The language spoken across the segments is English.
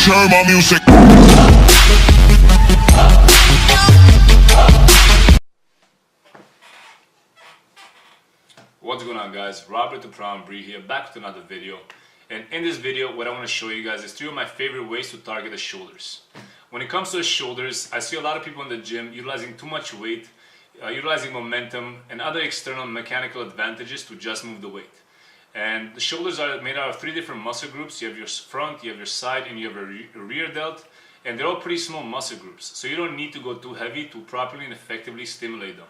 share my music. What's going on, guys? Robert the Brown Bree here, back with another video. And in this video, what I want to show you guys is 3 of my favorite ways to target the shoulders. When it comes to the shoulders, I see a lot of people in the gym utilizing too much weight, utilizing momentum and other external mechanical advantages to just move the weight. And the shoulders are made out of 3 different muscle groups. You have your front, you have your side, and you have a rear delt. And they're all pretty small muscle groups, so you don't need to go too heavy to properly and effectively stimulate them.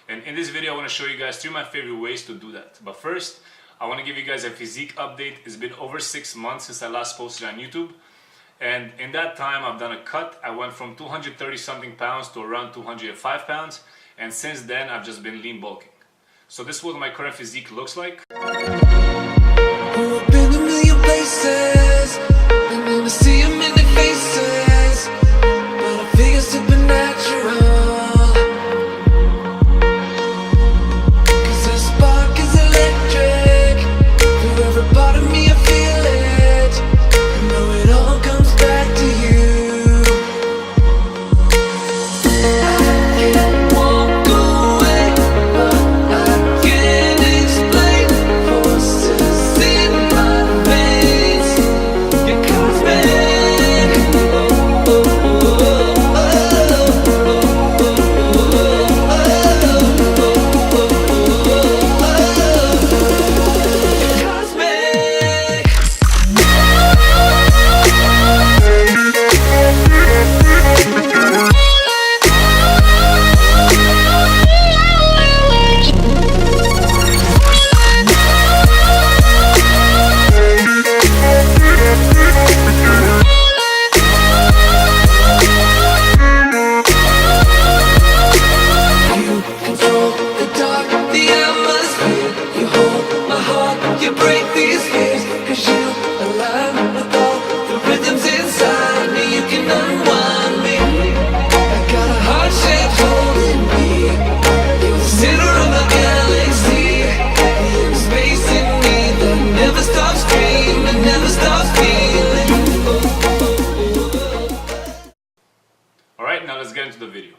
And in this video, I want to show you guys 3 of my favorite ways to do that. But first, I want to give you guys a physique update. It's been over 6 months since I last posted on YouTube. And in that time, I've done a cut. I went from 230 something pounds to around 205 pounds. And since then, I've just been lean bulking. So this is what my current physique looks like. I've been a million places, I never see them in their faces, but I figure supernatural, 'cause the spark is electric, through every part of me I feel it, I know it all comes back to you. I can't walk away, but I can't explain forces in my veins. It comes back. Oh, oh, oh, It comes back. You control the dark, the atmosphere. You hold my heart, you break these fears. 'Cause you align with all the rhythms inside me. You can unwind me. I got a heart shaped hole in me. You're the center of my galaxy. There's space in me that never stops dreaming, never stops feeling. Alright, now let's get into the video.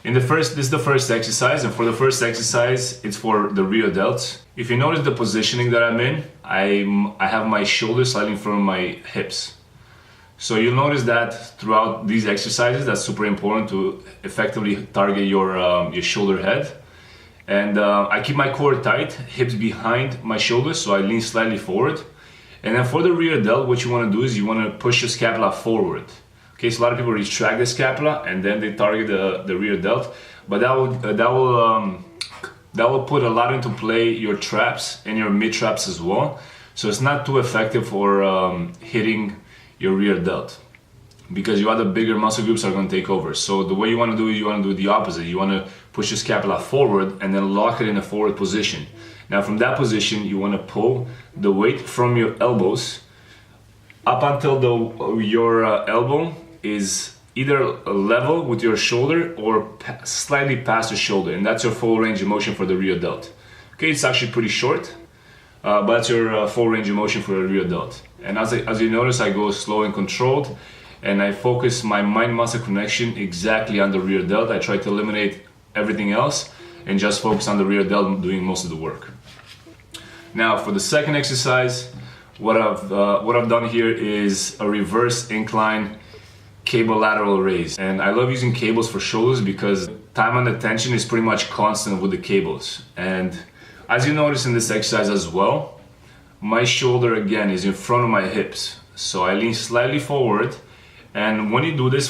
This is the first exercise, and for the first exercise, it's for the rear delts. If you notice the positioning that I'm in, I have my shoulders slightly in front of my hips. So you'll notice that throughout these exercises, that's super important to effectively target your shoulder head. And I keep my core tight, hips behind my shoulders, so I lean slightly forward. And then for the rear delt, what you want to do is you want to push your scapula forward. Okay, so a lot of people retract the scapula and then they target the rear delt, but that will put a lot into play your traps and your mid traps as well. So it's not too effective for hitting your rear delt because your other bigger muscle groups are going to take over. So the way you want to do it, you want to do the opposite. You want to push your scapula forward and then lock it in a forward position. Now from that position, you want to pull the weight from your elbows up until your elbow is either level with your shoulder or slightly past your shoulder, and that's your full range of motion for the rear delt. Okay, it's actually pretty short, but that's your full range of motion for the rear delt. And as you notice, I go slow and controlled, and I focus my mind-muscle connection exactly on the rear delt. I try to eliminate everything else and just focus on the rear delt doing most of the work. Now for the second exercise, what I've done here is a reverse incline cable lateral raise. And I love using cables for shoulders because time and attention is pretty much constant with the cables. And as you notice in this exercise as well, my shoulder again is in front of my hips. So I lean slightly forward, and when you do this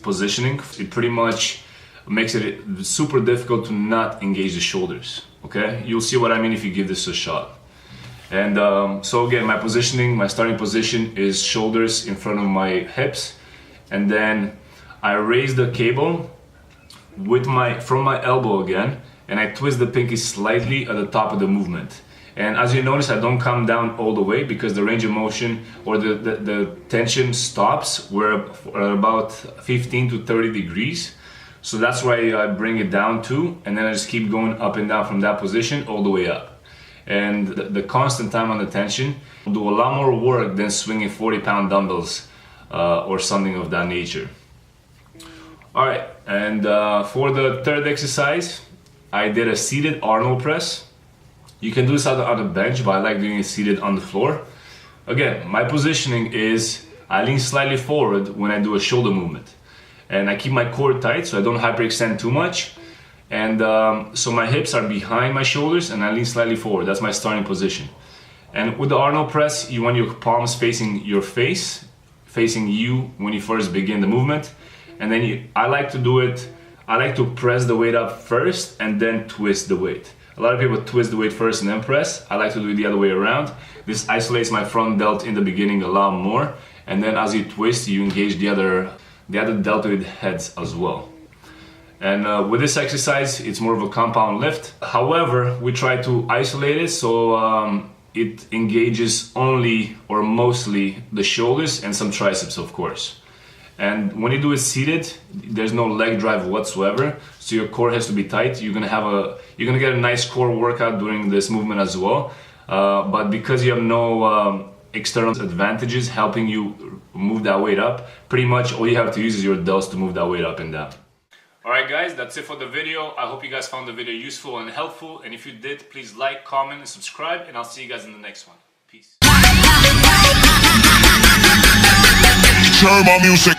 positioning, it pretty much makes it super difficult to not engage the shoulders. Okay, you'll see what I mean if you give this a shot. And so again, my starting position is shoulders in front of my hips, and then I raise the cable from my elbow again, and I twist the pinky slightly at the top of the movement. And as you notice, I don't come down all the way because the range of motion or the tension stops where at about 15 to 30 degrees. So that's why I bring it down to, and then I just keep going up and down from that position all the way up. and the constant time on the tension will do a lot more work than swinging 40-pound dumbbells or something of that nature. Alright, and for the third exercise, I did a seated Arnold press. You can do this on the bench, but I like doing it seated on the floor. Again, my positioning is I lean slightly forward when I do a shoulder movement. And I keep my core tight so I don't hyperextend too much. And so my hips are behind my shoulders and I lean slightly forward. That's my starting position. And with the Arnold press, you want your palms facing your face, facing you when you first begin the movement. And then I like to do it, I like to press the weight up first and then twist the weight. A lot of people twist the weight first and then press. I like to do it the other way around. This isolates my front delt in the beginning a lot more. And then as you twist, you engage the other deltoid heads as well. And with this exercise, it's more of a compound lift. However, we try to isolate it so it engages only or mostly the shoulders and some triceps, of course. And when you do it seated, there's no leg drive whatsoever, so your core has to be tight. You're gonna get a nice core workout during this movement as well. But because you have no external advantages helping you move that weight up, pretty much all you have to use is your delts to move that weight up and down. Alright guys, that's it for the video. I hope you guys found the video useful and helpful. And if you did, please like, comment, and subscribe. And I'll see you guys in the next one. Peace. Turn my music.